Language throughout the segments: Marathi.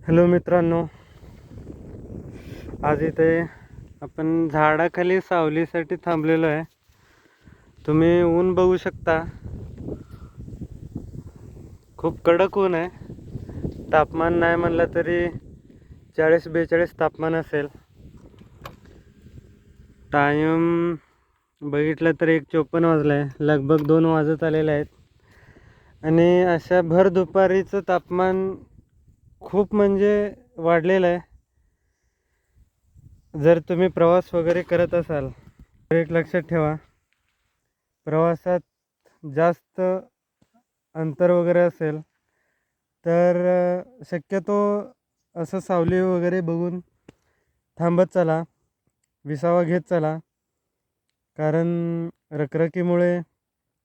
हॅलो मित्रांनो, आज इथे आपण झाडाखाली सावलीसाठी थांबलेलो आहे. तुम्ही ऊन बघू शकता, खूप कडक ऊन आहे. तापमान नाही म्हणलं तरी 40-42 तापमान असेल. टाइम बघितलं तर 1:54 वाजला आहे, लगभग 2 वाजत आलेले आहेत. आणि अशा भर दुपारीचं तापमान खूप म्हणजे वाढलेलं आहे. जर तुम्ही प्रवास वगैरे करत असाल तर एक लक्षात ठेवा, प्रवासात जास्त अंतर वगैरे असेल तर शक्यतो असं सावली वगैरे बघून थांबत चला, विसावा घेत चला. कारण रखरखीमुळे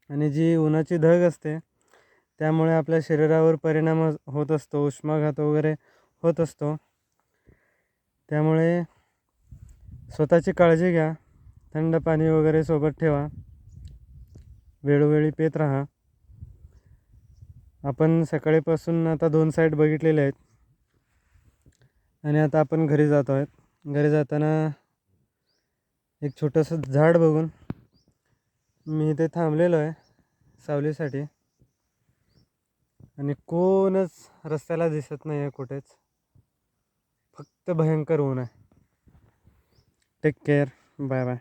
आणि जी उन्हाची धग असते त्यामुळे आपल्या शरीरावर परिणाम होत असतो, उष्माघात वगैरे होत असतो. त्यामुळे स्वतःची काळजी घ्या, थंड पाणी वगैरे सोबत ठेवा, वेळोवेळी पेत राहा. आपण सकाळीपासून आता 2 साईड बघितलेले आहेत आणि आता आपण घरी जात आहोत. घरी जाताना एक छोटंसं झाड बघून मी इथे थांबलेलो आहे सावलीसाठी. आणि कोणच रस्त्याला दिसत नाही आहे कुठेच, फक्त भयंकर ऊन आहे. Take care, bye bye.